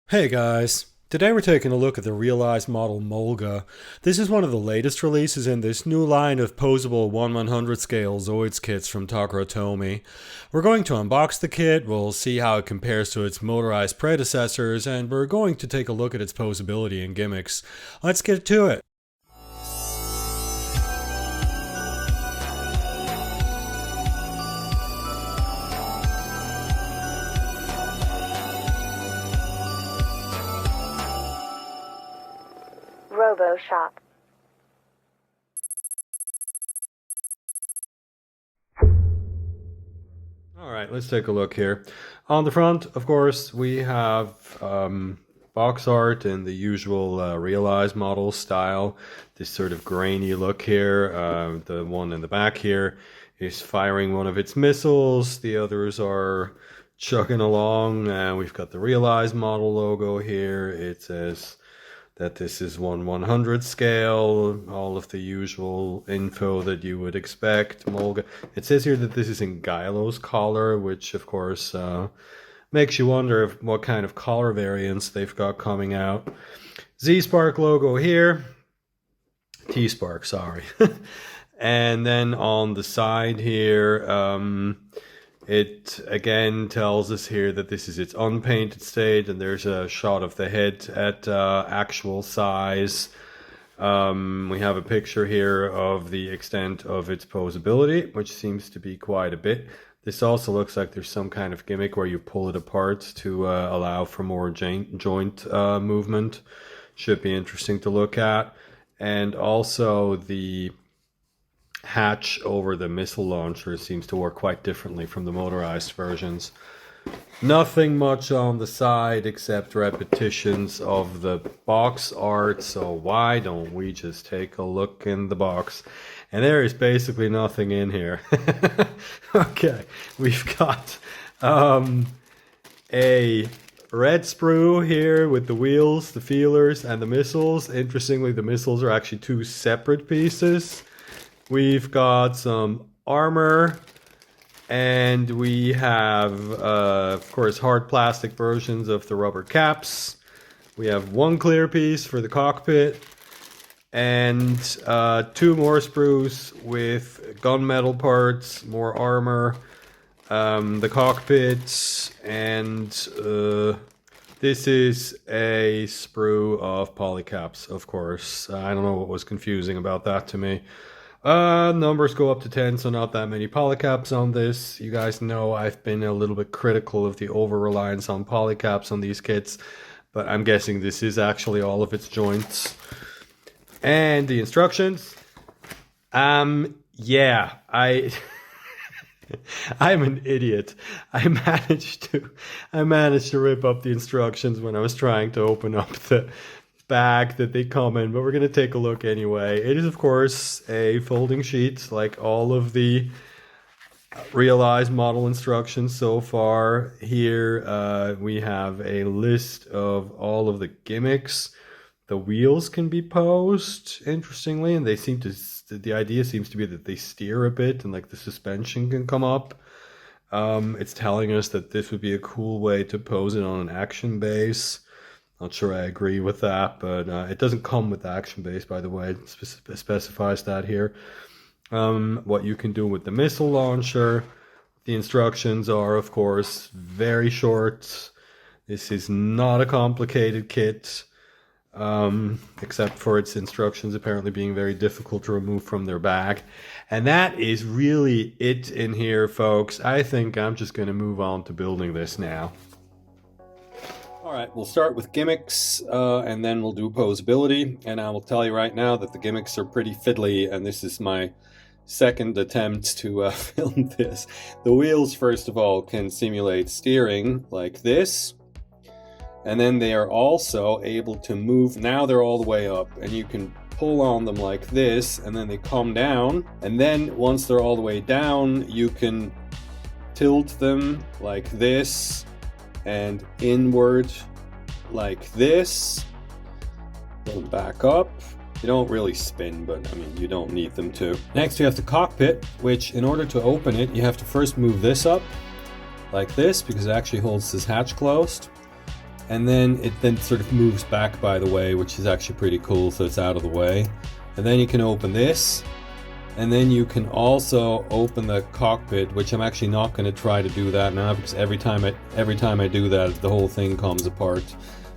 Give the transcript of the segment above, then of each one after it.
Hey guys, today we're taking a look at the realized model Molga. This is one of the latest releases in this new line of posable 1/100 scale Zoids kits from Takara Tomy. We're going to unbox the kit, we'll see how it compares to its motorized predecessors, and we're going to take a look at its posability and gimmicks. Let's get to it. Robo Shop. Alright, let's take a look here. On the front, of course, we have box art in the usual realized model style. This sort of grainy look here. The one in the back here is firing one of its missiles. The others are chugging along. We've got the realized model logo here. It says that this is 1/100 scale, all of the usual info that you would expect. Molga. It says here that this is in Gylo's color, which of course makes you wonder what kind of color variants they've got coming out. Z-Spark logo here. T-Spark, sorry. And then on the side here, it again tells us here that this is its unpainted state, and there's a shot of the head at actual size. We have a picture here of the extent of its posability, which seems to be quite a bit. This also looks like there's some kind of gimmick where you pull it apart to allow for more joint movement. Should be interesting to look at. And also the hatch over the missile launcher seems to work quite differently from the motorized versions. Nothing much on the side except repetitions of the box art, so why don't we just take a look in the box? And there is basically nothing in here. Okay, we've got a red sprue here with the wheels, the feelers, and the missiles. Interestingly, the missiles are actually two separate pieces. We've got some armor, and we have, of course, hard plastic versions of the rubber caps. We have one clear piece for the cockpit, and two more sprues with gunmetal parts, more armor, the cockpit, and this is a sprue of polycaps, of course. I don't know what was confusing about that to me. Numbers go up to 10, so not that many polycaps on this. You guys know I've been a little bit critical of the over-reliance on polycaps on these kits, but I'm guessing this is actually all of its joints. And the instructions. Yeah, I'm an idiot. I managed to rip up the instructions when I was trying to open up the bag that they come in, but we're going to take a look anyway. It is, of course, a folding sheet like all of the realized model instructions so far. Here we have a list of all of the gimmicks. The wheels can be posed, interestingly, and they seem to, the idea seems to be that they steer a bit and like the suspension can come up. It's telling us that this would be a cool way to pose it on an action base. Not sure I agree with that, but it doesn't come with the action base, by the way. It specifies that here. What you can do with the missile launcher. The instructions are, of course, very short. This is not a complicated kit, except for its instructions apparently being very difficult to remove from their bag. And that is really it in here, folks. I think I'm just going to move on to building this now. Alright, we'll start with gimmicks, and then we'll do posability, and I will tell you right now that the gimmicks are pretty fiddly, and this is my second attempt to film this. The wheels, first of all, can simulate steering like this, and then they are also able to move. Now they're all the way up, and you can pull on them like this, and then they come down, and then once they're all the way down, you can tilt them like this, and inward like this. Pull them back up. You don't really spin, but I mean, you don't need them to. Next, you have the cockpit, which in order to open it, you have to first move this up like this, because it actually holds this hatch closed. and then it then sort of moves back, by the way, which is actually pretty cool, so it's out of the way. And then you can open this, and then you can also open the cockpit, which I'm actually not going to try to do that now, because every time I do that, the whole thing comes apart.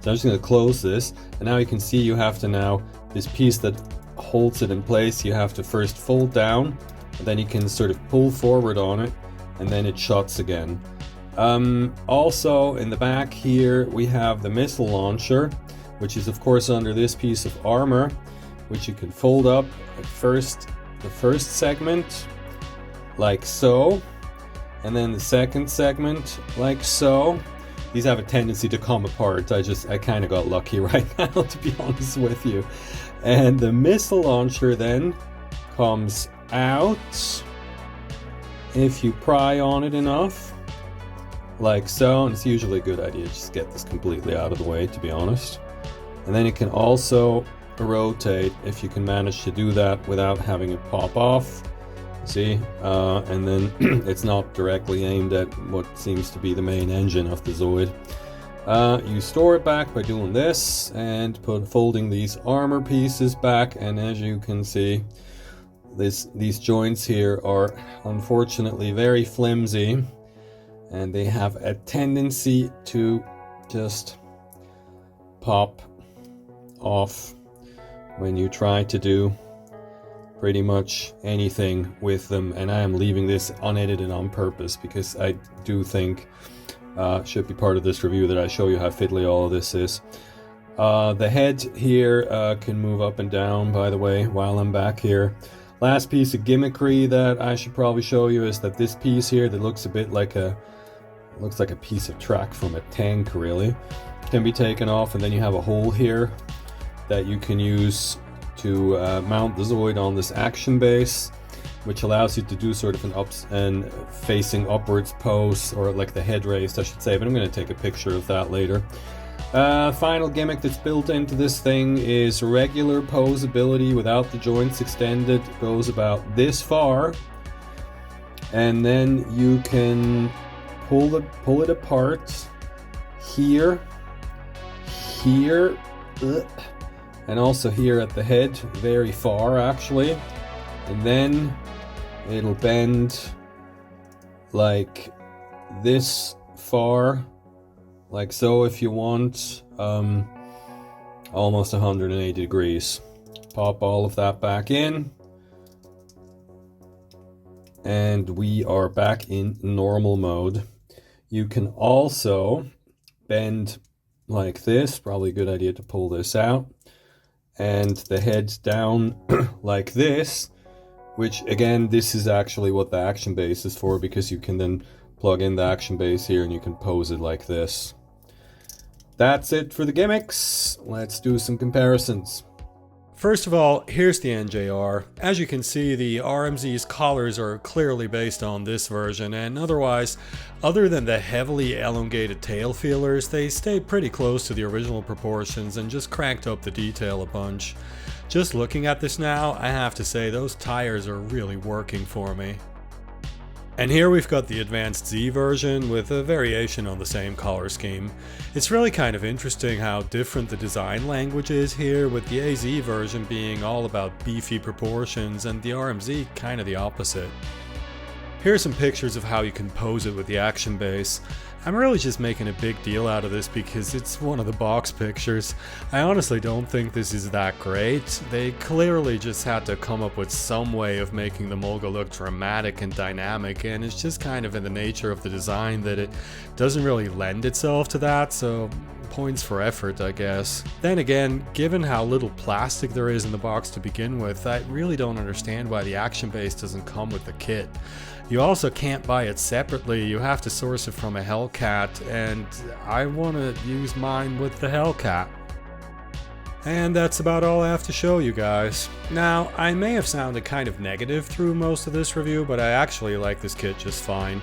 So I'm just going to close this, and now you can see you have to now, this piece that holds it in place, you have to first fold down, and then you can sort of pull forward on it, and then it shuts again. Also in the back here we have the missile launcher, which is of course under this piece of armor, which you can fold up at first, the first segment like so, and then the second segment like so. These have a tendency to come apart. I kind of got lucky right now, to be honest with you. And the missile launcher then comes out if you pry on it enough, like so, and it's usually a good idea to just get this completely out of the way, to be honest. And then it can also rotate if you can manage to do that without having it pop off. See, and then it's not directly aimed at what seems to be the main engine of the Zoid. You store it back by doing this and folding these armor pieces back, and as you can see, these joints here are unfortunately very flimsy, and they have a tendency to just pop off when you try to do pretty much anything with them. And I am leaving this unedited on purpose because I do think should be part of this review that I show you how fiddly all of this is. The head here can move up and down, by the way, while I'm back here. Last piece of gimmickry that I should probably show you is that this piece here that looks a bit like a piece of track from a tank, really, can be taken off, and then you have a hole here that you can use to mount the Zoid on this action base, which allows you to do sort of an ups and facing upwards pose, or like the head raised, I should say, but I'm going to take a picture of that later. Final gimmick that's built into this thing is regular poseability without the joints extended. It goes about this far, and then you can pull it apart here, and also here at the head, very far actually, and then it'll bend like this far, like so, if you want, almost 180 degrees. Pop all of that back in, and we are back in normal mode. You can also bend like this, probably a good idea to pull this out, and the head's down like this, which again, this is actually what the action base is for, because you can then plug in the action base here and you can pose it like this. That's it for the gimmicks. Let's do some comparisons. First of all, here's the NJR. As you can see, the RMZ's collars are clearly based on this version, and otherwise, other than the heavily elongated tail feelers, they stay pretty close to the original proportions and just cranked up the detail a bunch. Just looking at this now, I have to say those tires are really working for me. And here we've got the Advanced Z version with a variation on the same color scheme. It's really kind of interesting how different the design language is here, with the AZ version being all about beefy proportions and the RMZ kind of the opposite. Here are some pictures of how you can pose it with the action base. I'm really just making a big deal out of this because it's one of the box pictures. I honestly don't think this is that great. They clearly just had to come up with some way of making the Molga look dramatic and dynamic, and it's just kind of in the nature of the design that it doesn't really lend itself to that, so points for effort, I guess. Then again, given how little plastic there is in the box to begin with, I really don't understand why the action base doesn't come with the kit. You also can't buy it separately, you have to source it from a Hellcat, and I want to use mine with the Hellcat. And that's about all I have to show you guys. Now, I may have sounded kind of negative through most of this review, but I actually like this kit just fine.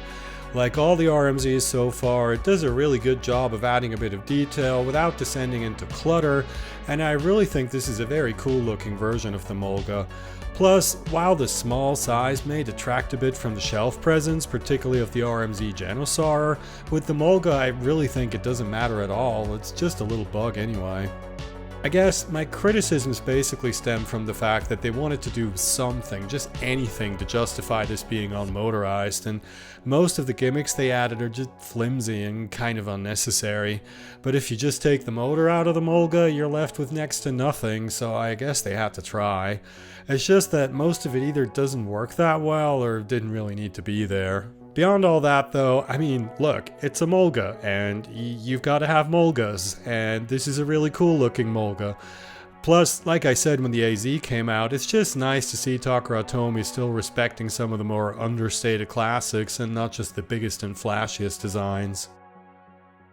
Like all the RMZs so far, it does a really good job of adding a bit of detail without descending into clutter, and I really think this is a very cool looking version of the Molga. Plus, while the small size may detract a bit from the shelf presence, particularly of the RMZ Genosaurer, with the Molga I really think it doesn't matter at all, it's just a little bug anyway. I guess my criticisms basically stem from the fact that they wanted to do something, just anything, to justify this being unmotorized, and most of the gimmicks they added are just flimsy and kind of unnecessary. But if you just take the motor out of the Molga, you're left with next to nothing, so I guess they had to try. It's just that most of it either doesn't work that well or didn't really need to be there. Beyond all that though, I mean, look, it's a Molga, and you've got to have Molgas, and this is a really cool looking Molga. Plus, like I said when the AZ came out, it's just nice to see Takara Tomy still respecting some of the more understated classics and not just the biggest and flashiest designs.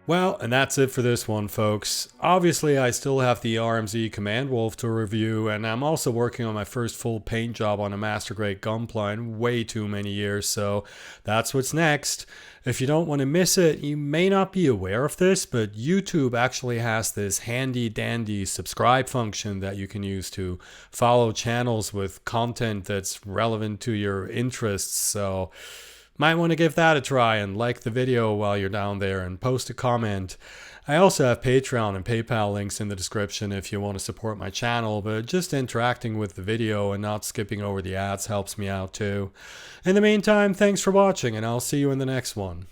Well, and that's it for this one, folks. Obviously, I still have the RMZ Command Wolf to review, and I'm also working on my first full paint job on a Master Grade Gunpla in way too many years, so that's what's next. If you don't want to miss it, you may not be aware of this, but YouTube actually has this handy dandy subscribe function that you can use to follow channels with content that's relevant to your interests, so might want to give that a try and like the video while you're down there and post a comment. I also have Patreon and PayPal links in the description if you want to support my channel, but just interacting with the video and not skipping over the ads helps me out too. In the meantime, thanks for watching, and I'll see you in the next one.